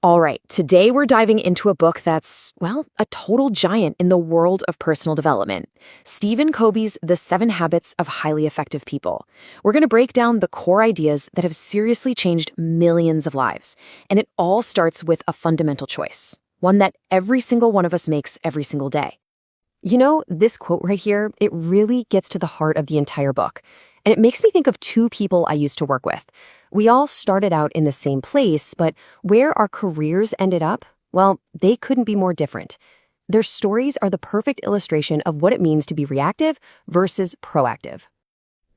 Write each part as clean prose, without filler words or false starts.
All right, today we're diving into a book that's, well, a total giant in the world of personal development. Stephen Covey's The 7 Habits of Highly Effective People. We're going to break down the core ideas that have seriously changed millions of lives. And it all starts with a fundamental choice, one that every single one of us makes every single day. You know, this quote right here, it really gets to the heart of the entire book. And it makes me think of two people I used to work with. We all started out in the same place, but where our careers ended up, well, they couldn't be more different. Their stories are the perfect illustration of what it means to be reactive versus proactive.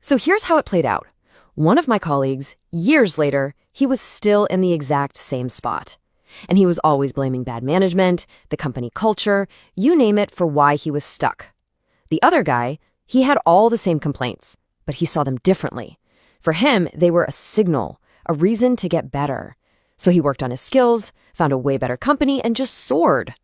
So here's how it played out. One of my colleagues, years later, he was still in the exact same spot. And he was always blaming bad management, the company culture, you name it, for why he was stuck. The other guy, he had all the same complaints, but he saw them differently. For him, they were a signal, a reason to get better. So he worked on his skills, found a way better company, and just soared.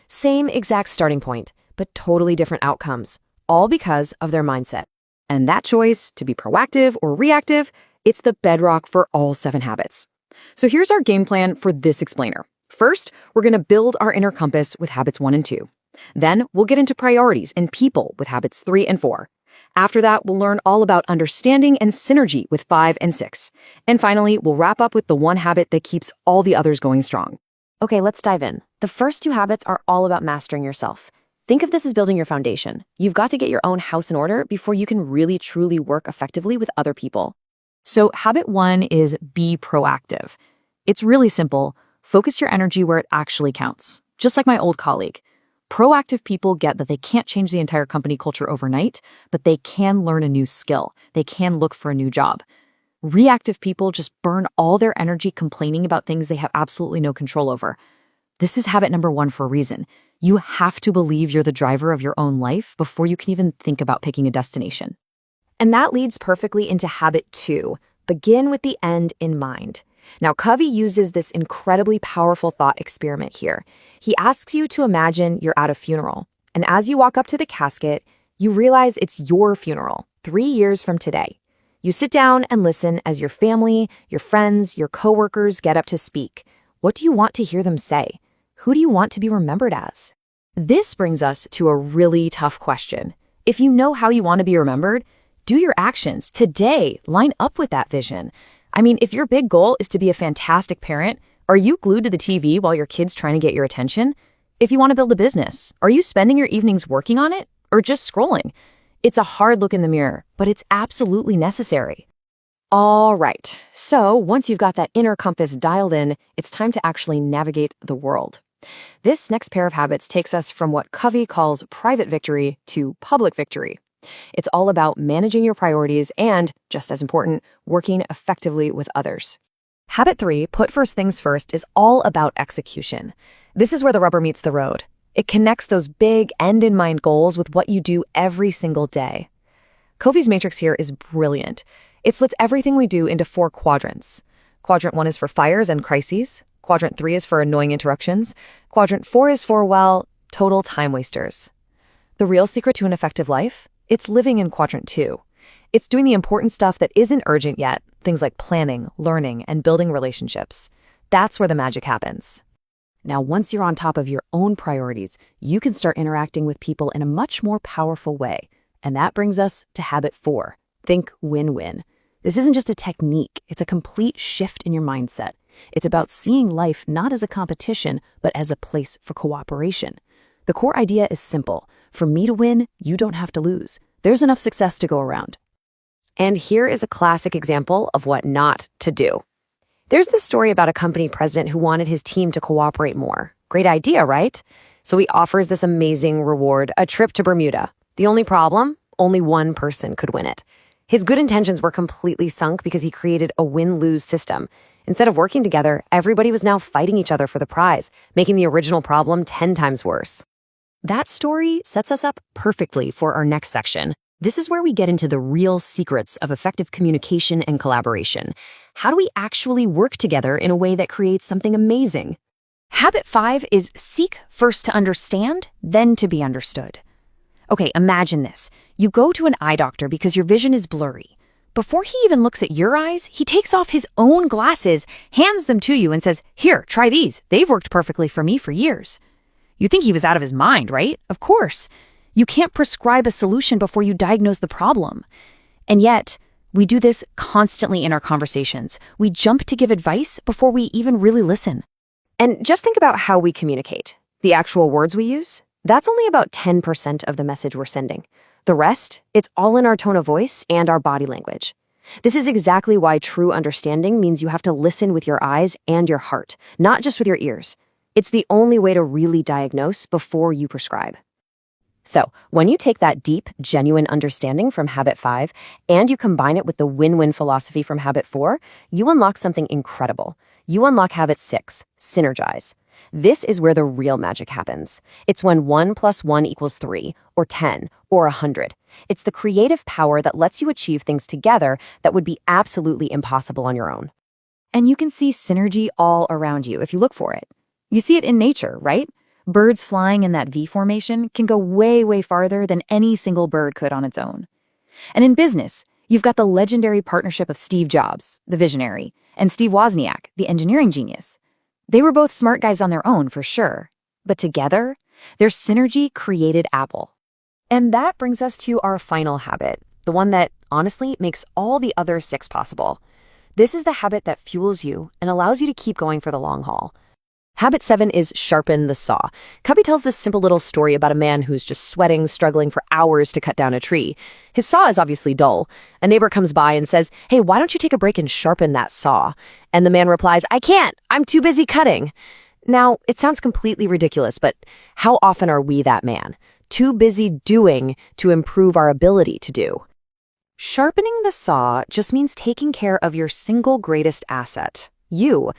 Same exact starting point, but totally different outcomes, all because of their mindset. And that choice, to be proactive or reactive, it's the bedrock for all 7 habits. So here's our game plan for this explainer. First, we're going to build our inner compass with habits 1 and 2. Then we'll get into priorities and people with habits 3 and 4. After that, we'll learn all about understanding and synergy with 5 and 6. And finally, we'll wrap up with the one habit that keeps all the others going strong. Okay, let's dive in. The first 2 habits are all about mastering yourself. Think of this as building your foundation. You've got to get your own house in order before you can really truly work effectively with other people. So habit 1 is be proactive. It's really simple. Focus your energy where it actually counts. Just like my old colleague. Proactive people get that they can't change the entire company culture overnight, but they can learn a new skill. They can look for a new job. Reactive people just burn all their energy complaining about things they have absolutely no control over. This is habit number 1 for a reason. You have to believe you're the driver of your own life before you can even think about picking a destination. And that leads perfectly into habit 2. Begin with the end in mind. Now, Covey uses this incredibly powerful thought experiment here. He asks you to imagine you're at a funeral, and as you walk up to the casket, you realize it's your funeral, 3 years from today. You sit down and listen as your family, your friends, your coworkers get up to speak. What do you want to hear them say? Who do you want to be remembered as? This brings us to a really tough question. If you know how you want to be remembered, do your actions today line up with that vision? I mean, if your big goal is to be a fantastic parent, are you glued to the TV while your kid's trying to get your attention? If you want to build a business, are you spending your evenings working on it or just scrolling? It's a hard look in the mirror, but it's absolutely necessary. All right, so once you've got that inner compass dialed in, it's time to actually navigate the world. This next pair of habits takes us from what Covey calls private victory to public victory. It's all about managing your priorities and, just as important, working effectively with others. Habit 3, put first things first, is all about execution. This is where the rubber meets the road. It connects those big end-in-mind goals with what you do every single day. Covey's matrix here is brilliant. It splits everything we do into 4 quadrants. Quadrant 1 is for fires and crises. Quadrant 3 is for annoying interruptions. Quadrant 4 is for, well, total time wasters. The real secret to an effective life? It's living in quadrant 2. It's doing the important stuff that isn't urgent yet, things like planning, learning, and building relationships. That's where the magic happens. Now, once you're on top of your own priorities, you can start interacting with people in a much more powerful way. And that brings us to habit 4. Think win-win. This isn't just a technique, it's a complete shift in your mindset. It's about seeing life not as a competition, but as a place for cooperation. The core idea is simple. For me to win, you don't have to lose. There's enough success to go around. And here is a classic example of what not to do. There's this story about a company president who wanted his team to cooperate more. Great idea, right? So he offers this amazing reward, a trip to Bermuda. The only problem? Only one person could win it. His good intentions were completely sunk because he created a win-lose system. Instead of working together, everybody was now fighting each other for the prize, making the original problem 10 times worse. That story sets us up perfectly for our next section. This is where we get into the real secrets of effective communication and collaboration. How do we actually work together in a way that creates something amazing? Habit 5 is seek first to understand, then to be understood. Okay, imagine this. You go to an eye doctor because your vision is blurry. Before he even looks at your eyes, he takes off his own glasses, hands them to you, and says, "Here, try these. They've worked perfectly for me for years." You think he was out of his mind, right? Of course. You can't prescribe a solution before you diagnose the problem. And yet, we do this constantly in our conversations. We jump to give advice before we even really listen. And just think about how we communicate. The actual words we use, that's only about 10% of the message we're sending. The rest, it's all in our tone of voice and our body language. This is exactly why true understanding means you have to listen with your eyes and your heart, not just with your ears. It's the only way to really diagnose before you prescribe. So, when you take that deep, genuine understanding from Habit 5 and you combine it with the win-win philosophy from Habit 4, you unlock something incredible. You unlock Habit 6, synergize. This is where the real magic happens. It's when 1 + 1 = 3, or 10, or 100. It's the creative power that lets you achieve things together that would be absolutely impossible on your own. And you can see synergy all around you if you look for it. You see it in nature, right? Birds flying in that V formation can go way, way farther than any single bird could on its own. And in business, you've got the legendary partnership of Steve Jobs, the visionary, and Steve Wozniak, the engineering genius. They were both smart guys on their own, for sure. But together, their synergy created Apple. And that brings us to our final habit, the one that, honestly, makes all the other 6 possible. This is the habit that fuels you and allows you to keep going for the long haul. Habit 7 is sharpen the saw. Covey tells this simple little story about a man who's just sweating, struggling for hours to cut down a tree. His saw is obviously dull. A neighbor comes by and says, "Hey, why don't you take a break and sharpen that saw?" And the man replies, "I can't. I'm too busy cutting." Now, it sounds completely ridiculous, but how often are we that man? Too busy doing to improve our ability to do. Sharpening the saw just means taking care of your single greatest asset, you.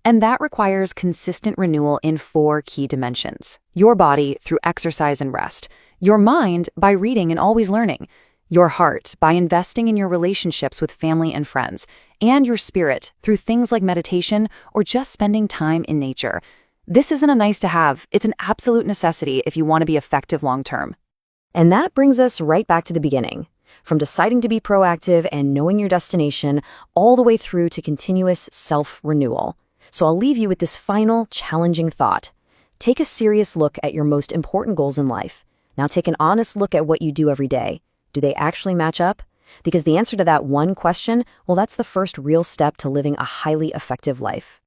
And that requires consistent renewal in 4 key dimensions. Your body through exercise and rest. Your mind by reading and always learning. Your heart by investing in your relationships with family and friends. And your spirit through things like meditation or just spending time in nature. This isn't a nice to have, it's an absolute necessity if you want to be effective long term. And that brings us right back to the beginning. From deciding to be proactive and knowing your destination, all the way through to continuous self-renewal. So I'll leave you with this final, challenging thought. Take a serious look at your most important goals in life. Now take an honest look at what you do every day. Do they actually match up? Because the answer to that one question, well, that's the first real step to living a highly effective life.